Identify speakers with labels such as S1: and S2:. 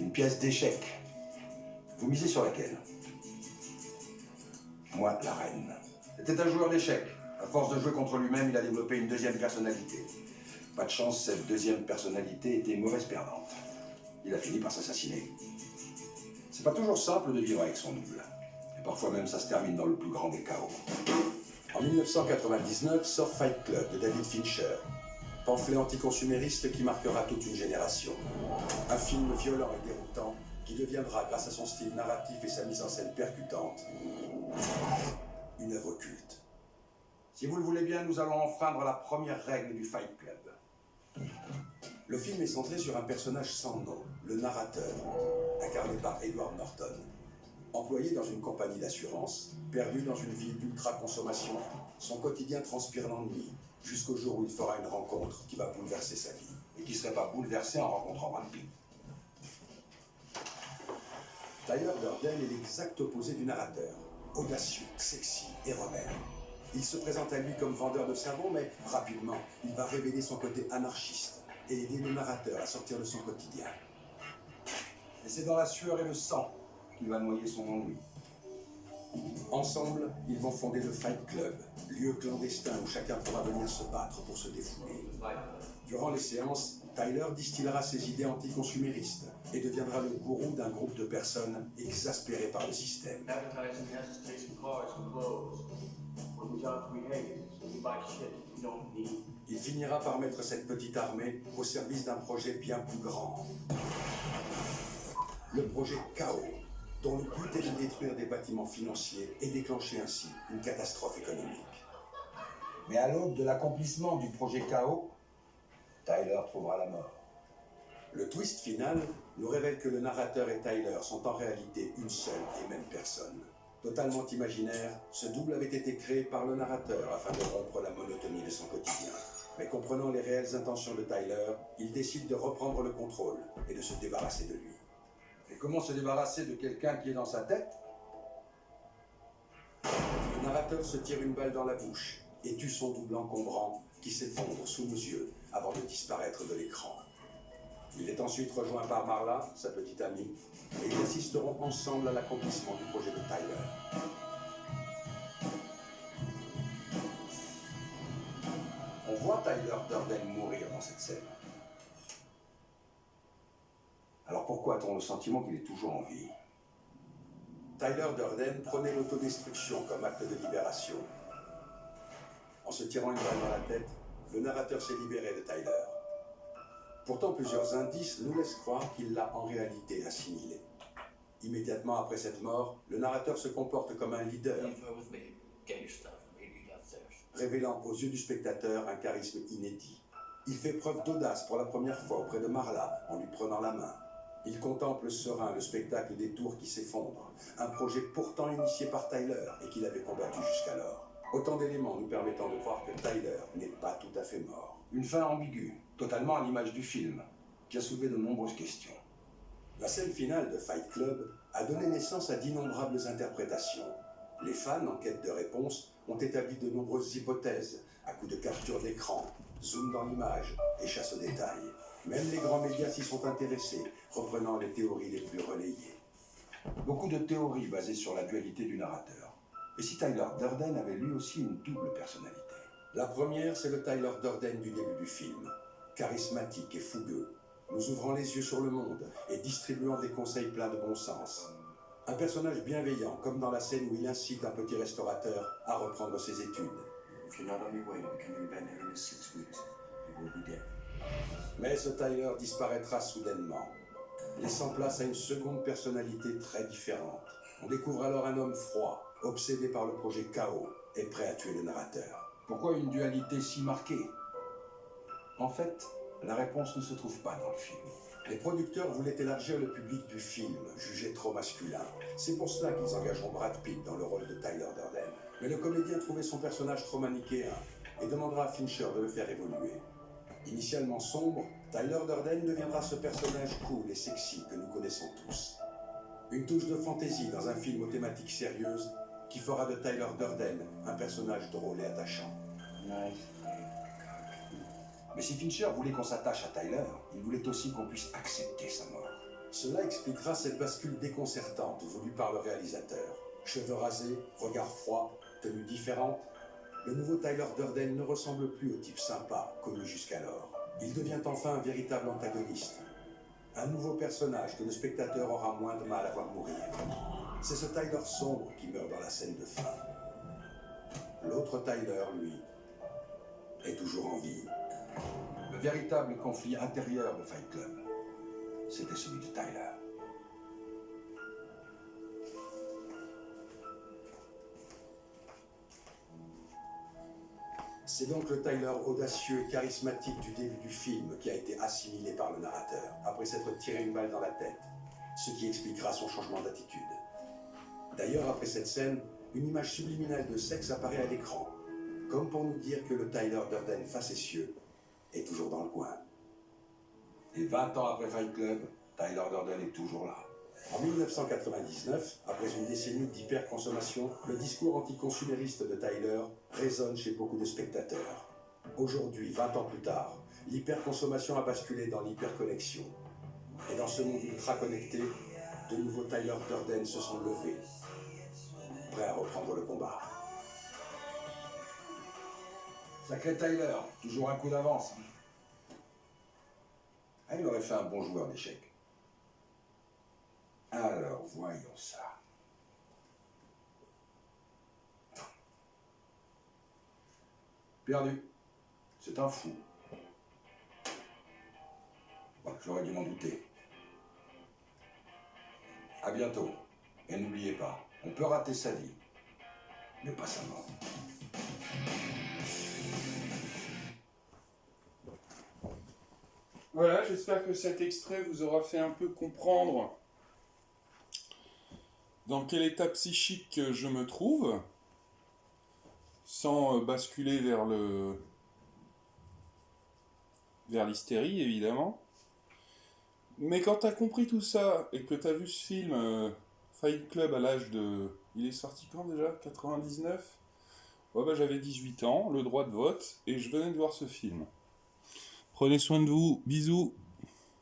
S1: une pièce d'échecs. Vous misez sur laquelle? Moi, la reine. C'était un joueur d'échecs. À force de jouer contre lui-même, il a développé une deuxième personnalité. Pas de chance, cette deuxième personnalité était une mauvaise perdante. Il a fini par s'assassiner. C'est pas toujours simple de vivre avec son double. Et parfois même, ça se termine dans le plus grand des chaos.
S2: En 1999 sort Fight Club de David Fincher, pamphlet anticonsumériste qui marquera toute une génération. Un film violent et déroutant qui deviendra, grâce à son style narratif et sa mise en scène percutante, une œuvre culte.
S1: Si vous le voulez bien, nous allons enfreindre la première règle du Fight Club.
S2: Le film est centré sur un personnage sans nom, le narrateur, incarné par Edward Norton. Employé dans une compagnie d'assurance, perdu dans une vie d'ultra-consommation, son quotidien transpire l'ennui, jusqu'au jour où il fera une rencontre qui va bouleverser sa vie.
S1: Et qui ne serait pas bouleversé en rencontrant Brad Pitt.
S2: Tyler Durden est l'exact opposé du narrateur. Audacieux, sexy et rebelle. Il se présente à lui comme vendeur de savon, mais rapidement, il va révéler son côté anarchiste et aider le narrateur à sortir de son quotidien.
S1: Et c'est dans la sueur et le sang qu'il va noyer son ennui.
S2: Ensemble, ils vont fonder le Fight Club, lieu clandestin où chacun pourra venir se battre pour se défouler. Durant les séances, Tyler distillera ses idées anticonsuméristes et deviendra le gourou d'un groupe de personnes exaspérées par le système. Il finira par mettre cette petite armée au service d'un projet bien plus grand. Le projet Chaos, dont le but est de détruire des bâtiments financiers et déclencher ainsi une catastrophe économique.
S1: Mais à l'aube de l'accomplissement du projet Chaos, Tyler trouvera la mort.
S2: Le twist final nous révèle que le narrateur et Tyler sont en réalité une seule et même personne. Totalement imaginaire, ce double avait été créé par le narrateur afin de rompre la monotonie de son quotidien. Mais comprenant les réelles intentions de Tyler, il décide de reprendre le contrôle et de se débarrasser de lui.
S1: Et comment se débarrasser de quelqu'un qui est dans sa tête?
S2: Le narrateur se tire une balle dans la bouche et tue son double encombrant qui s'effondre sous nos yeux avant de disparaître de l'écran. Il est ensuite rejoint par Marla, sa petite amie, et ils assisteront ensemble à l'accomplissement du projet de Tyler.
S1: On voit Tyler Durden mourir dans cette scène. Alors pourquoi a-t-on le sentiment qu'il est toujours en vie?
S2: Tyler Durden prenait l'autodestruction comme acte de libération. En se tirant une balle dans la tête, le narrateur s'est libéré de Tyler. Pourtant, plusieurs indices nous laissent croire qu'il l'a en réalité assimilé. Immédiatement après cette mort, le narrateur se comporte comme un leader, révélant aux yeux du spectateur un charisme inédit. Il fait preuve d'audace pour la première fois auprès de Marla en lui prenant la main. Il contemple serein le spectacle des tours qui s'effondrent, un projet pourtant initié par Tyler et qu'il avait combattu jusqu'alors. Autant d'éléments nous permettant de croire que Tyler n'est pas tout à fait mort.
S1: Une fin ambiguë, totalement à l'image du film, qui a soulevé de nombreuses questions.
S2: La scène finale de Fight Club a donné naissance à d'innombrables interprétations. Les fans, en quête de réponses, ont établi de nombreuses hypothèses, à coups de capture d'écran, zoom dans l'image et chasse aux détails. Même les grands médias s'y sont intéressés, reprenant les théories les plus relayées.
S1: Beaucoup de théories basées sur la dualité du narrateur. Et si Tyler Durden avait lui aussi une double personnalité?
S2: La première, c'est le Tyler Durden du début du film. Charismatique et fougueux, nous ouvrant les yeux sur le monde et distribuant des conseils pleins de bon sens. Un personnage bienveillant, comme dans la scène où il incite un petit restaurateur à reprendre ses études. Mais ce Tyler disparaîtra soudainement, laissant place à une seconde personnalité très différente. On découvre alors un homme froid, obsédé par le projet Chaos et prêt à tuer le narrateur.
S1: Pourquoi une dualité si marquée? En fait, la réponse ne se trouve pas dans le film.
S2: Les producteurs voulaient élargir le public du film, jugé trop masculin. C'est pour cela qu'ils engageront Brad Pitt dans le rôle de Tyler Durden. Mais le comédien trouvait son personnage trop manichéen et demandera à Fincher de le faire évoluer. Initialement sombre, Tyler Durden deviendra ce personnage cool et sexy que nous connaissons tous. Une touche de fantaisie dans un film aux thématiques sérieuses qui fera de Tyler Durden un personnage drôle et attachant.
S1: Mais si Fincher voulait qu'on s'attache à Tyler, il voulait aussi qu'on puisse accepter sa mort.
S2: Cela expliquera cette bascule déconcertante voulue par le réalisateur. Cheveux rasés, regard froid, tenue différente, le nouveau Tyler Durden ne ressemble plus au type sympa connu jusqu'alors. Il devient enfin un véritable antagoniste. Un nouveau personnage que le spectateur aura moins de mal à voir mourir. C'est ce Tyler sombre qui meurt dans la scène de fin. L'autre Tyler, lui, est toujours en vie.
S1: Le véritable conflit intérieur de Fight Club, c'était celui de Tyler.
S2: C'est donc le Tyler audacieux et charismatique du début du film qui a été assimilé par le narrateur, après s'être tiré une balle dans la tête, ce qui expliquera son changement d'attitude. D'ailleurs, après cette scène, une image subliminale de sexe apparaît à l'écran, comme pour nous dire que le Tyler Durden facétieux est toujours dans le coin.
S1: Et 20 ans après Fight Club, Tyler Durden est toujours là.
S2: En 1999, après une décennie d'hyperconsommation, le discours anticonsumériste de Tyler résonne chez beaucoup de spectateurs. Aujourd'hui, 20 ans plus tard, l'hyperconsommation a basculé dans l'hyperconnexion. Et dans ce monde ultra connecté, de nouveaux Tyler Durden se sont levés, prêts à reprendre le combat.
S1: Sacré Tyler, toujours un coup d'avance. Ah, il aurait fait un bon joueur d'échecs. Alors, voyons ça. Perdu. C'est un fou. Bon, j'aurais dû m'en douter. À bientôt. Et n'oubliez pas, on peut rater sa vie, mais pas sa mort.
S3: Voilà, j'espère que cet extrait vous aura fait un peu comprendre dans quel état psychique je me trouve, sans basculer vers l'hystérie, évidemment. Mais quand t'as compris tout ça, et que t'as vu ce film Fight Club à l'âge de... Il est sorti quand déjà 99 ? Ouais, bah, j'avais 18 ans, le droit de vote, et je venais de voir ce film. Prenez soin de vous, bisous.